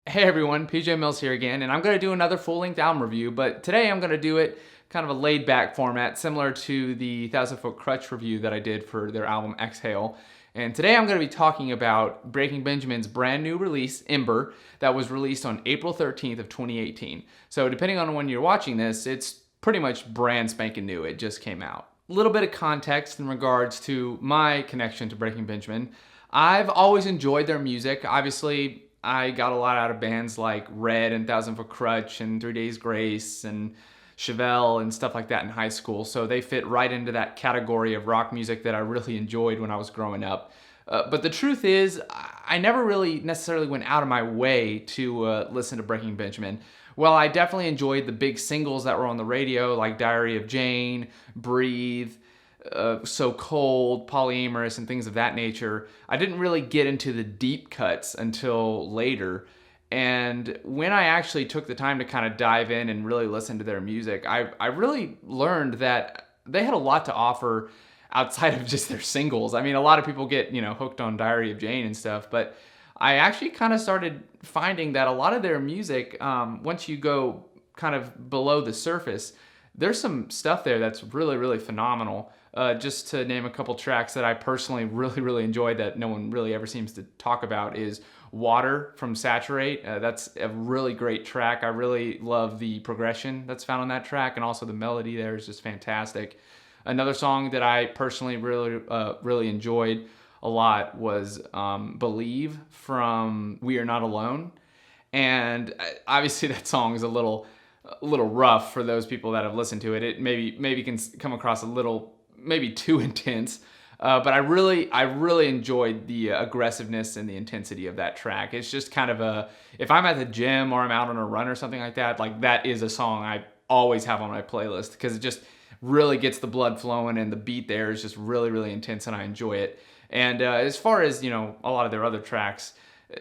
Hey everyone, PJ Mills here again, and I'm going to do another full-length album review, but today I'm going to do it kind of a laid-back format, similar to the 1000 Foot Crutch review that I did for their album Exhale. And today I'm going to be talking about Breaking Benjamin's brand new release, Ember, that was released on April 13th of 2018. So depending on when you're watching this, it's pretty much brand spanking new. It just came out. A little bit of context in regards to my connection to Breaking Benjamin. I've always enjoyed their music. Obviously, I got a lot out of bands like Red and 1000 Foot Crutch and 3 Days Grace and Chevelle and stuff like that in high school. So they fit right into that category of rock music that I really enjoyed when I was growing up. But the truth is, I never really necessarily went out of my way to listen to Breaking Benjamin. Well, I definitely enjoyed the big singles that were on the radio, like Diary of Jane, Breathe, So Cold, Polyamorous, and things of that nature. I didn't really get into the deep cuts until later. And when I actually took the time to kind of dive in and really listen to their music, I really learned that they had a lot to offer outside of just their singles. I mean, a lot of people get, hooked on Diary of Jane and stuff, but I actually kind of started finding that a lot of their music, once you go kind of below the surface, there's some stuff there that's really, really phenomenal. Just to name a couple tracks that I personally really, really enjoyed that no one really ever seems to talk about is Water from Saturate. That's a really great track. I really love the progression that's found on that track, and also the melody there is just fantastic. Another song that I personally really enjoyed a lot was Believe from We Are Not Alone. And obviously that song is a little rough for those people that have listened to it. It maybe can come across a little maybe too intense, but I really enjoyed the aggressiveness and the intensity of that track. It's just kind of if I'm at the gym or I'm out on a run or something like that, that is a song I always have on my playlist because it just really gets the blood flowing and the beat there is just really, really intense and I enjoy it. And as far as, a lot of their other tracks,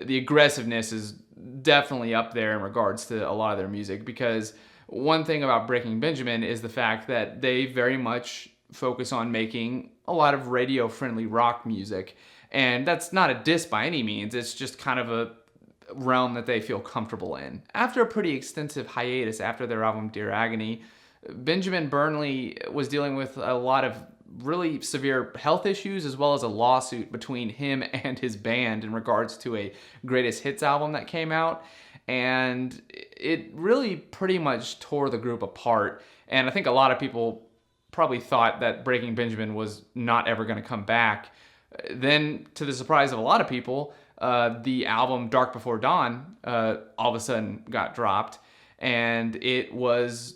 the aggressiveness is definitely up there in regards to a lot of their music, because one thing about Breaking Benjamin is the fact that they very much focus on making a lot of radio-friendly rock music. And that's not a diss by any means. It's just kind of a realm that they feel comfortable in. After a pretty extensive hiatus after their album Dear Agony, Benjamin Burnley was dealing with a lot of really severe health issues, as well as a lawsuit between him and his band in regards to a greatest hits album that came out. And it really pretty much tore the group apart. And I think a lot of people probably thought that Breaking Benjamin was not ever going to come back. Then, to the surprise of a lot of people, the album Dark Before Dawn all of a sudden got dropped, and it was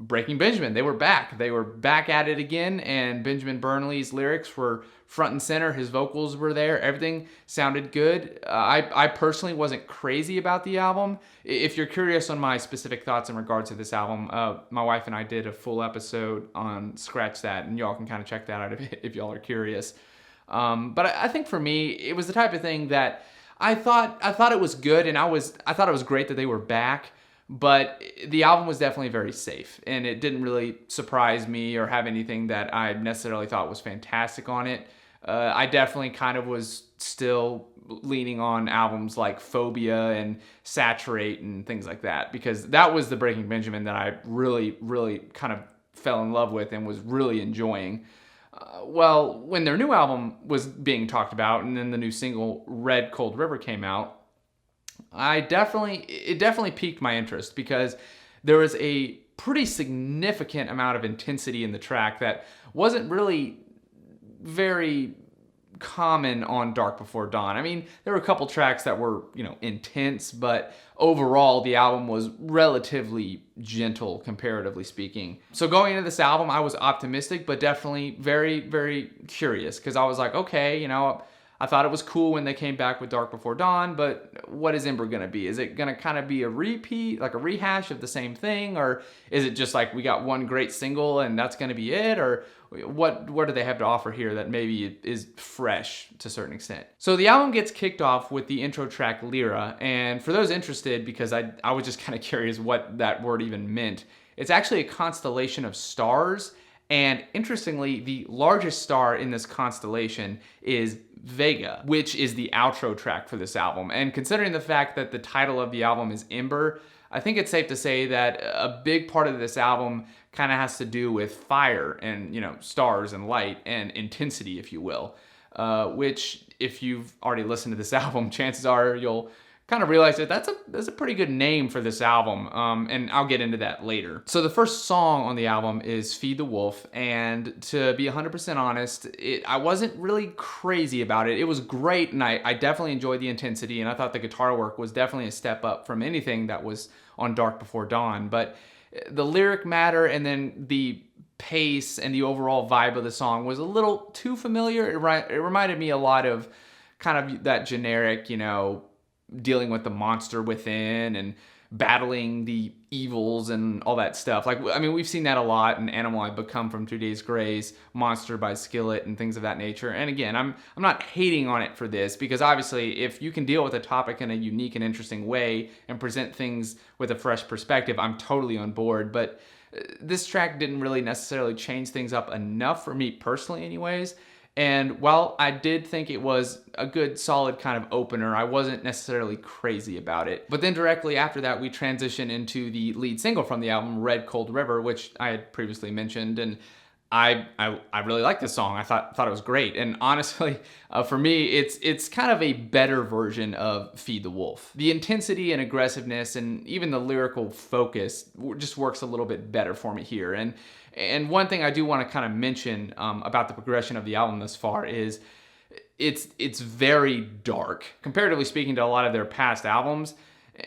Breaking Benjamin. They were back. They were back at it again, and Benjamin Burnley's lyrics were front and center. His vocals were there. Everything sounded good. I personally wasn't crazy about the album. If you're curious on my specific thoughts in regards to this album, my wife and I did a full episode on Scratch That, and y'all can kind of check that out if y'all are curious. But I think for me, it was the type of thing that I thought it was good, and I thought it was great that they were back. But the album was definitely very safe, and it didn't really surprise me or have anything that I necessarily thought was fantastic on it. I definitely kind of was still leaning on albums like Phobia and Saturate and things like that, because that was the Breaking Benjamin that I really, really kind of fell in love with and was really enjoying. Well, when their new album was being talked about, and then the new single Red Cold River came out, it definitely piqued my interest, because there was a pretty significant amount of intensity in the track that wasn't really very common on Dark Before Dawn. I mean, there were a couple tracks that were, intense, but overall the album was relatively gentle, comparatively speaking. So going into this album, I was optimistic, but definitely very, very curious, because I was like, okay, I thought it was cool when they came back with Dark Before Dawn, but what is Ember going to be? Is it going to kind of be a repeat, like a rehash of the same thing? Or is it just like we got one great single and that's going to be it? Or what do they have to offer here that maybe is fresh to a certain extent? So the album gets kicked off with the intro track Lyra. And for those interested, because I was just kind of curious what that word even meant, it's actually a constellation of stars And interestingly, the largest star in this constellation is Vega, which is the outro track for this album. And considering the fact that the title of the album is Ember, I think it's safe to say that a big part of this album kind of has to do with fire and, stars and light and intensity, if you will. Which, if you've already listened to this album, chances are you'll kind of realize that that's a pretty good name for this album, and I'll get into that later. So the first song on the album is Feed the Wolf, and to be 100% honest, I wasn't really crazy about it. It was great, and I definitely enjoyed the intensity, and I thought the guitar work was definitely a step up from anything that was on Dark Before Dawn, but the lyric matter and then the pace and the overall vibe of the song was a little too familiar. It reminded me a lot of kind of that generic, dealing with the monster within and battling the evils and all that stuff. We've seen that a lot in Animal I've Become from 2 Days Grace, Monster by Skillet, and things of that nature. And again, I'm not hating on it for this, because obviously if you can deal with a topic in a unique and interesting way and present things with a fresh perspective, I'm totally on board. But this track didn't really necessarily change things up enough for me personally anyways. And while I did think it was a good, solid kind of opener, I wasn't necessarily crazy about it. But then directly after that, we transition into the lead single from the album, Red Cold River, which I had previously mentioned. And I really like this song. I thought it was great. And honestly, for me, it's kind of a better version of Feed the Wolf. The intensity and aggressiveness and even the lyrical focus just works a little bit better for me here. And one thing I do want to kind of mention about the progression of the album thus far is it's very dark. Comparatively speaking to a lot of their past albums,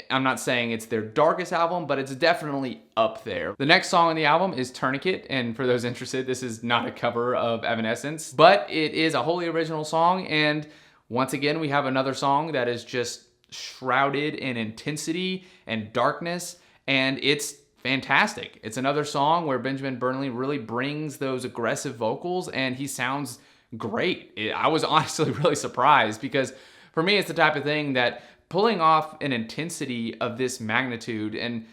I'm not saying it's their darkest album, but it's definitely up there. The next song on the album is Tourniquet, and for those interested, this is not a cover of Evanescence, but it is a wholly original song, and once again, we have another song that is just shrouded in intensity and darkness, and it's fantastic. It's another song where Benjamin Burnley really brings those aggressive vocals, and he sounds great. I was honestly really surprised, because for me, it's the type of thing that pulling off an intensity of this magnitude, and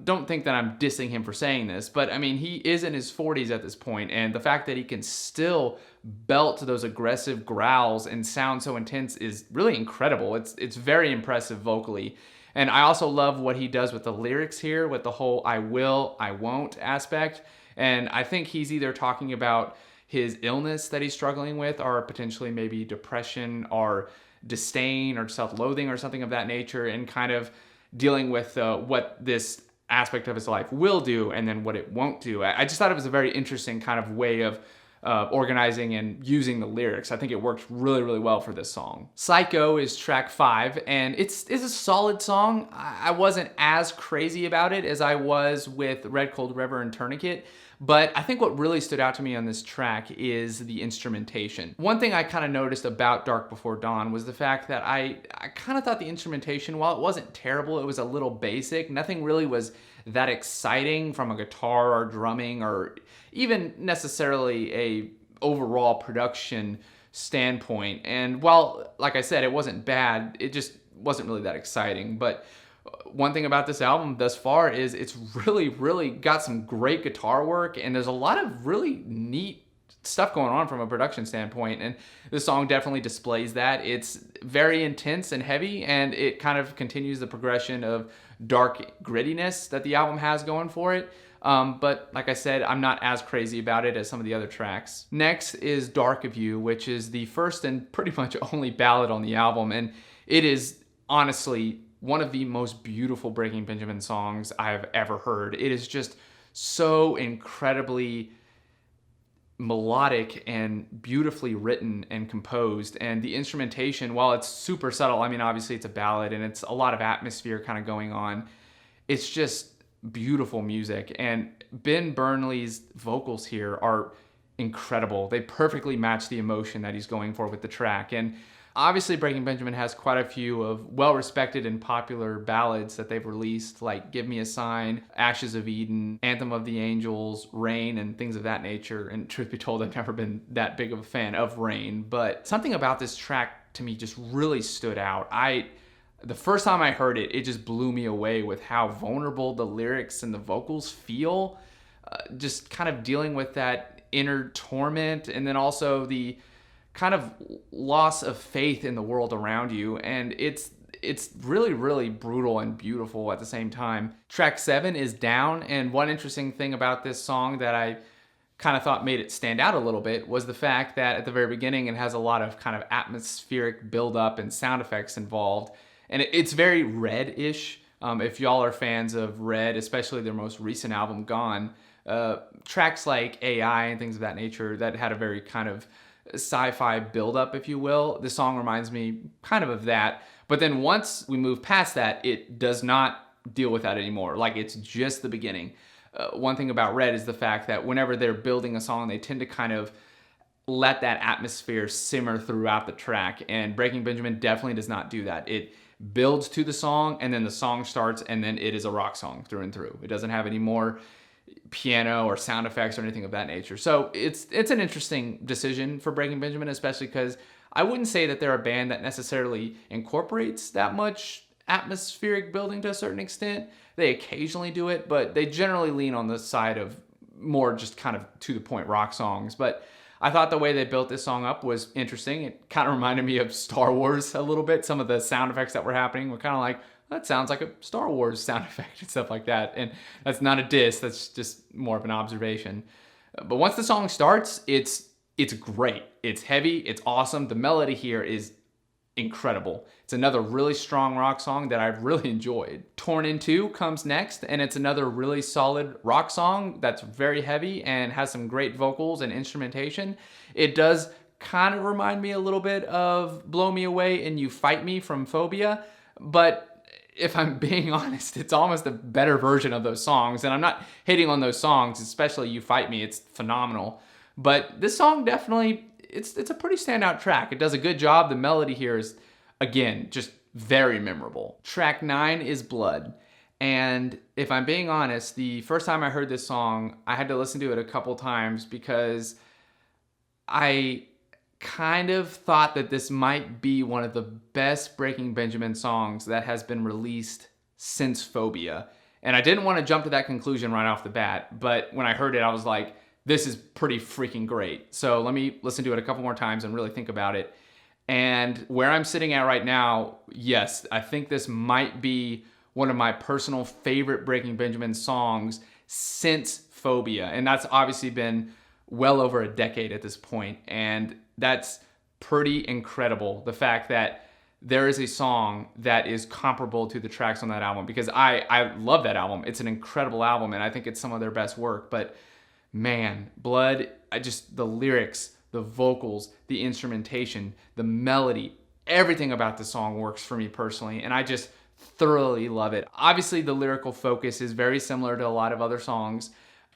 don't think that I'm dissing him for saying this, but I mean, he is in his 40s at this point, and the fact that he can still belt those aggressive growls and sound so intense is really incredible. It's very impressive vocally. And I also love what he does with the lyrics here, with the whole I will, I won't aspect. And I think he's either talking about his illness that he's struggling with, or potentially maybe depression or disdain or self-loathing or something of that nature, and kind of dealing with what this aspect of his life will do and then what it won't do. I just thought it was a very interesting kind of way of organizing and using the lyrics. I think it worked really, really well for this song. Psycho is track 5, and it's a solid song. I wasn't as crazy about it as I was with Red Cold River and Tourniquet, but I think what really stood out to me on this track is the instrumentation. One thing I kind of noticed about Dark Before Dawn was the fact that I kind of thought the instrumentation, while it wasn't terrible, it was a little basic. Nothing really was that exciting from a guitar or drumming or even necessarily a overall production standpoint. And while, like I said, it wasn't bad, it just wasn't really that exciting. But one thing about this album thus far is it's really, really got some great guitar work, and there's a lot of really neat stuff going on from a production standpoint, and this song definitely displays that. It's very intense and heavy, and it kind of continues the progression of dark grittiness that the album has going for it. But like I said, I'm not as crazy about it as some of the other tracks. Next is Dark of You, which is the first and pretty much only ballad on the album, and it is honestly one of the most beautiful Breaking Benjamin songs I have ever heard. It is just so incredibly melodic and beautifully written and composed, and the instrumentation, while it's super subtle, I mean, obviously it's a ballad and it's a lot of atmosphere kind of going on, it's just beautiful music. And Ben Burnley's vocals here are incredible. They perfectly match the emotion that he's going for with the track. And obviously Breaking Benjamin has quite a few of well-respected and popular ballads that they've released, like Give Me a Sign, Ashes of Eden, Anthem of the Angels, Rain, and things of that nature. And truth be told, I've never been that big of a fan of Rain, but something about this track to me just really stood out. The first time I heard it, it just blew me away with how vulnerable the lyrics and the vocals feel. just kind of dealing with that inner torment, and then also the kind of loss of faith in the world around you. And it's really, really brutal and beautiful at the same time. Track 7 is Down, and one interesting thing about this song that I kind of thought made it stand out a little bit was the fact that at the very beginning it has a lot of kind of atmospheric buildup and sound effects involved. And it's very Red-ish. If y'all are fans of Red, especially their most recent album, Gone, tracks like AI and things of that nature that had a very kind of sci-fi buildup, if you will. The song reminds me kind of that. But then once we move past that, it does not deal with that anymore. Like, it's just the beginning. One thing about Red is the fact that whenever they're building a song, they tend to kind of let that atmosphere simmer throughout the track. And Breaking Benjamin definitely does not do that. It builds to the song, and then the song starts, and then it is a rock song through and through. It doesn't have any more piano or sound effects or anything of that nature. So it's an interesting decision for Breaking Benjamin, especially because I wouldn't say that they're a band that necessarily incorporates that much atmospheric building to a certain extent. They occasionally do it, but they generally lean on the side of more just kind of to the point rock songs. But I thought the way they built this song up was interesting. It kind of reminded me of Star Wars a little bit. Some of the sound effects that were happening were kind of like, that sounds like a Star Wars sound effect and stuff like that. And that's not a diss, that's just more of an observation. But once the song starts, it's great. It's heavy, it's awesome. The melody here is incredible. It's another really strong rock song that I've really enjoyed. Torn in Two comes next, and it's another really solid rock song that's very heavy and has some great vocals and instrumentation. It does kind of remind me a little bit of Blow Me Away and You Fight Me from Phobia, but if I'm being honest, it's almost a better version of those songs. And I'm not hating on those songs, especially You Fight Me. It's phenomenal. But this song definitely, it's a pretty standout track. It does a good job. The melody here is, again, just very memorable. Track 9 is Blood. And if I'm being honest, the first time I heard this song, I had to listen to it a couple times because I kind of thought that this might be one of the best Breaking Benjamin songs that has been released since Phobia. And I didn't want to jump to that conclusion right off the bat, but when I heard it, I was like, this is pretty freaking great. So let me listen to it a couple more times and really think about it. And where I'm sitting at right now, yes, I think this might be one of my personal favorite Breaking Benjamin songs since Phobia. And that's obviously been well over a decade at this point. And that's pretty incredible, the fact that there is a song that is comparable to the tracks on that album, because I love that album. It's an incredible album, and I think it's some of their best work. But man, Blood, the lyrics, the vocals, the instrumentation, the melody, everything about the song works for me personally, and I just thoroughly love it. Obviously, the lyrical focus is very similar to a lot of other songs,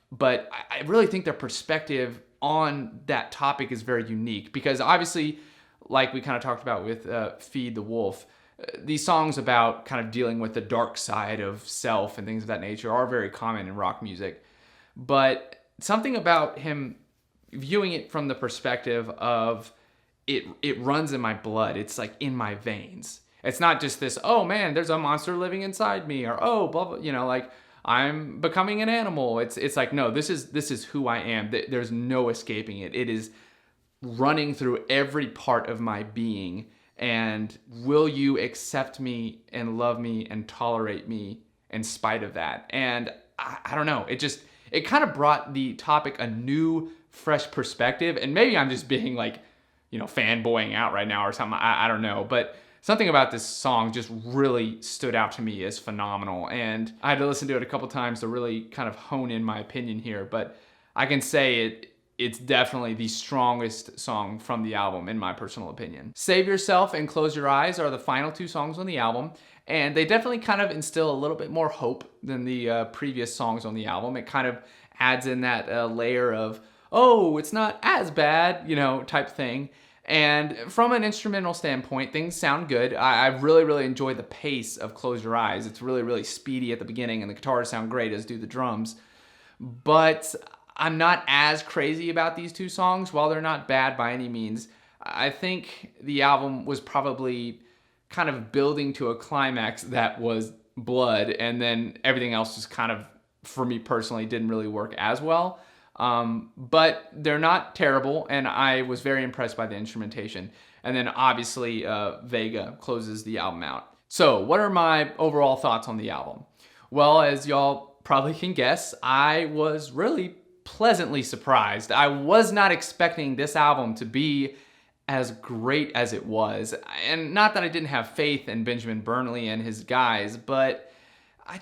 but I really think their perspective on that topic is very unique, because obviously, like we kind of talked about with Feed the Wolf, these songs about kind of dealing with the dark side of self and things of that nature are very common in rock music. But something about him viewing it from the perspective of it runs in my blood. It's like in my veins. It's not just this, oh man, there's a monster living inside me, or oh, blah, blah, like I'm becoming an animal. It's like, no, this is who I am. There's no escaping it. It is running through every part of my being. And will you accept me and love me and tolerate me in spite of that? And I don't know. It kind of brought the topic a new, fresh perspective. And maybe I'm just being like, fanboying out right now or something. I don't know. But something about this song just really stood out to me as phenomenal. And I had to listen to it a couple times to really kind of hone in my opinion here. But I can say it's definitely the strongest song from the album, in my personal opinion. Save Yourself and Close Your Eyes are the final two songs on the album. And they definitely kind of instill a little bit more hope than the previous songs on the album. It kind of adds in that layer of, oh, it's not as bad, type thing. And from an instrumental standpoint, things sound good. I really, really enjoy the pace of Close Your Eyes. It's really, really speedy at the beginning, and the guitars sound great, as do the drums. But I'm not as crazy about these two songs. While they're not bad by any means, I think the album was probably kind of building to a climax that was Blood, and then everything else just kind of for me personally, didn't really work as well. But they're not terrible, and I was very impressed by the instrumentation. And then obviously Vega closes the album out. So what are my overall thoughts on the album? Well, as y'all probably can guess, I was really pleasantly surprised. I was not expecting this album to be as great as it was. And not that I didn't have faith in Benjamin Burnley and his guys, but I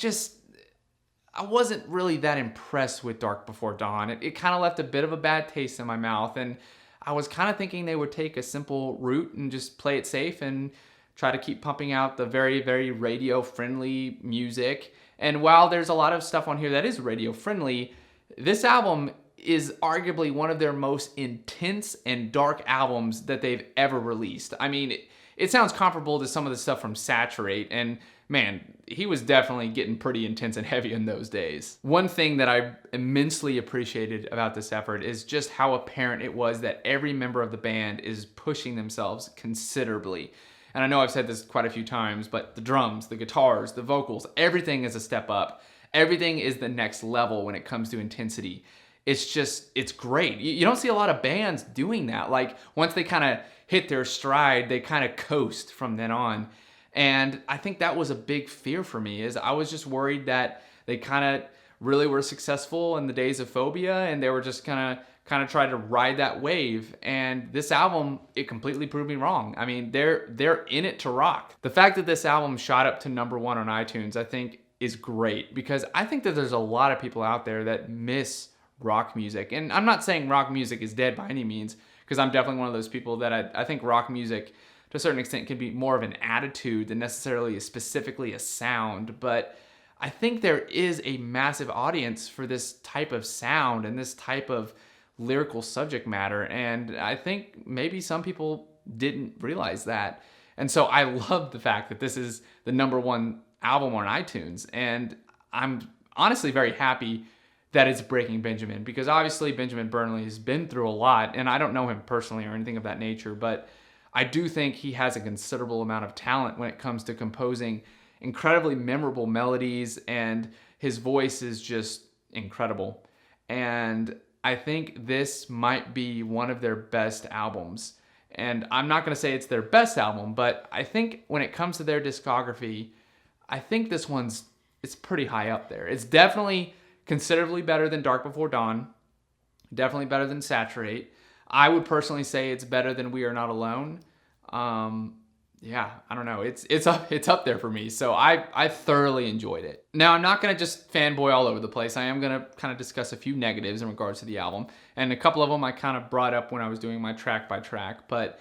wasn't really that impressed with Dark Before Dawn. It kind of left a bit of a bad taste in my mouth, and I was kind of thinking they would take a simple route and just play it safe and try to keep pumping out the very, very radio-friendly music. And while there's a lot of stuff on here that is radio-friendly, this album is arguably one of their most intense and dark albums that they've ever released. I mean, it sounds comparable to some of the stuff from Saturate, and man, he was definitely getting pretty intense and heavy in those days. One thing that I immensely appreciated about this effort is just how apparent it was that every member of the band is pushing themselves considerably. And I know I've said this quite a few times, but the drums, the guitars, the vocals, everything is a step up. Everything is the next level when it comes to intensity. It's great. You don't see a lot of bands doing that. Like, once they kind of hit their stride, they kind of coast from then on. And I think that was a big fear for me, is I was just worried that they kind of really were successful in the days of Phobia, and they were just kind of try to ride that wave. And this album, it completely proved me wrong. I mean, they're in it to rock. The fact that this album shot up to #1 on iTunes, I think, is great, because I think that there's a lot of people out there that miss rock music. And I'm not saying rock music is dead by any means, because I'm definitely one of those people that I think rock music, to a certain extent, can be more of an attitude than necessarily specifically a sound. But I think there is a massive audience for this type of sound and this type of lyrical subject matter. And I think maybe some people didn't realize that. And so I love the fact that this is the #1 album on iTunes. And I'm honestly very happy that it's breaking Benjamin, because obviously Benjamin Burnley has been through a lot, and I don't know him personally or anything of that nature, but I do think he has a considerable amount of talent when it comes to composing incredibly memorable melodies, and his voice is just incredible. And I think this might be one of their best albums. And I'm not going to say it's their best album, but I think when it comes to their discography, I think this it's pretty high up there. It's definitely considerably better than Dark Before Dawn, definitely better than Saturate. I would personally say it's better than We Are Not Alone. Yeah, I don't know. It's up there for me. So I thoroughly enjoyed it. Now, I'm not going to just fanboy all over the place. I am going to kind of discuss a few negatives in regards to the album. And a couple of them I kind of brought up when I was doing my track by track. But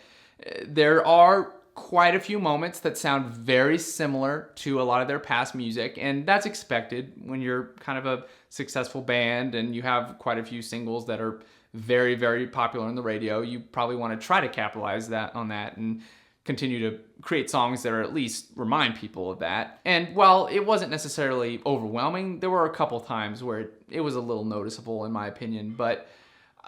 there are quite a few moments that sound very similar to a lot of their past music. And that's expected when you're kind of a successful band and you have quite a few singles that are very, very popular on the radio. You probably want to try to capitalize on that and continue to create songs that are at least remind people of that. And while it wasn't necessarily overwhelming, there were a couple times where it was a little noticeable, in my opinion. But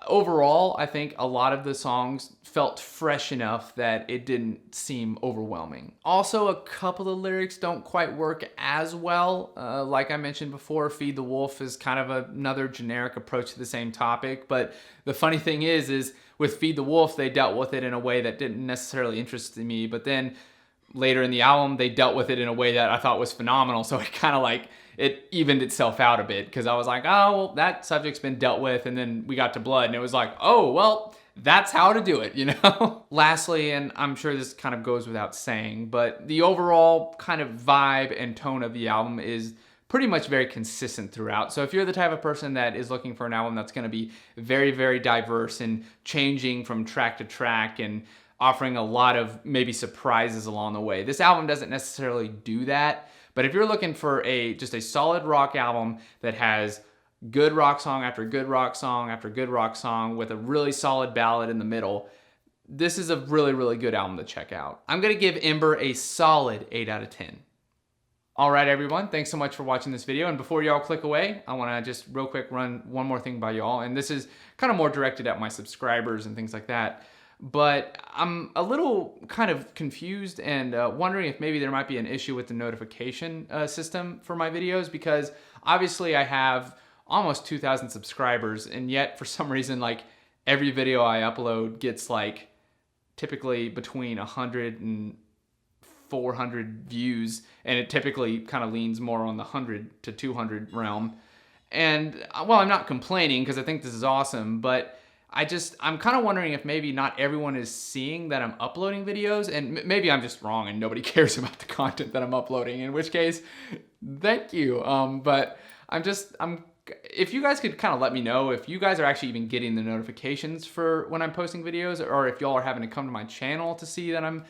overall, I think a lot of the songs felt fresh enough that it didn't seem overwhelming. Also, a couple of lyrics don't quite work as well. Like I mentioned before, Feed the Wolf is kind of another generic approach to the same topic. But the funny thing is with Feed the Wolf, they dealt with it in a way that didn't necessarily interest me. But then later in the album, they dealt with it in a way that I thought was phenomenal. So it kind of like, it evened itself out a bit, because I was like, oh, well, that subject's been dealt with. And then we got to Blood, and it was like, oh, well, that's how to do it, you know? Lastly, and I'm sure this kind of goes without saying, but the overall kind of vibe and tone of the album is pretty much very consistent throughout. So if you're the type of person that is looking for an album that's going to be very, very diverse and changing from track to track and offering a lot of maybe surprises along the way, this album doesn't necessarily do that. But if you're looking for just a solid rock album that has good rock song after good rock song after good rock song with a really solid ballad in the middle, this is a really, really good album to check out. I'm going to give Ember a solid 8 out of 10. All right, everyone. Thanks so much for watching this video. And before y'all click away, I want to just real quick run one more thing by y'all. And this is kind of more directed at my subscribers and things like that. but I'm a little kind of confused and wondering if maybe there might be an issue with the notification system for my videos, because obviously I have almost 2,000 subscribers, and yet for some reason, like, every video I upload gets like typically between 100 and 400 views, and it typically kind of leans more on the 100 to 200 realm. And well, I'm not complaining because I think this is awesome, but I'm kind of wondering if maybe not everyone is seeing that I'm uploading videos, and maybe I'm just wrong and nobody cares about the content that I'm uploading, in which case, thank you. But if you guys could kind of let me know if you guys are actually even getting the notifications for when I'm posting videos, or if y'all are having to come to my channel to see that I'm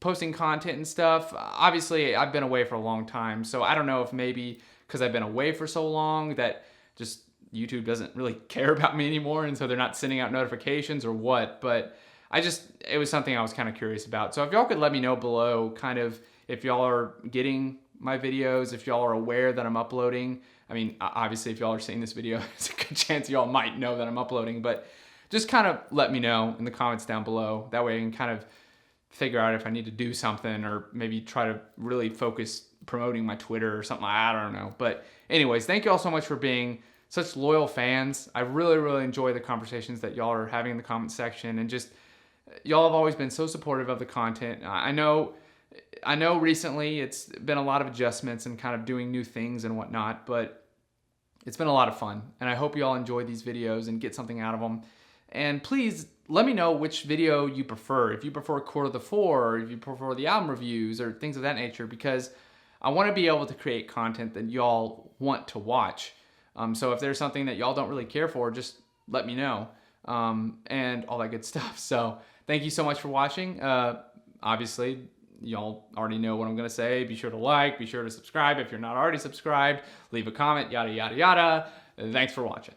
posting content and stuff. Obviously, I've been away for a long time, so I don't know if maybe because I've been away for so long that just YouTube doesn't really care about me anymore, and so they're not sending out notifications or what, but it was something I was kind of curious about. So if y'all could let me know below kind of if y'all are getting my videos, if y'all are aware that I'm uploading. I mean, obviously if y'all are seeing this video, it's a good chance y'all might know that I'm uploading, but just kind of let me know in the comments down below. That way I can kind of figure out if I need to do something, or maybe try to really focus promoting my Twitter or something. I don't know. But anyways, thank you all so much for being such loyal fans. I really, really enjoy the conversations that y'all are having in the comment section, and just y'all have always been so supportive of the content. I know recently it's been a lot of adjustments and kind of doing new things and whatnot, but it's been a lot of fun, and I hope you all enjoy these videos and get something out of them. And please let me know which video you prefer. If you prefer Quarter of the Four, or if you prefer the album reviews or things of that nature, because I want to be able to create content that y'all want to watch. So if there's something that y'all don't really care for, just let me know, and all that good stuff. So thank you so much for watching. Obviously, y'all already know what I'm going to say. Be sure to like, be sure to subscribe if you're not already subscribed, leave a comment, yada, yada, yada. Thanks for watching.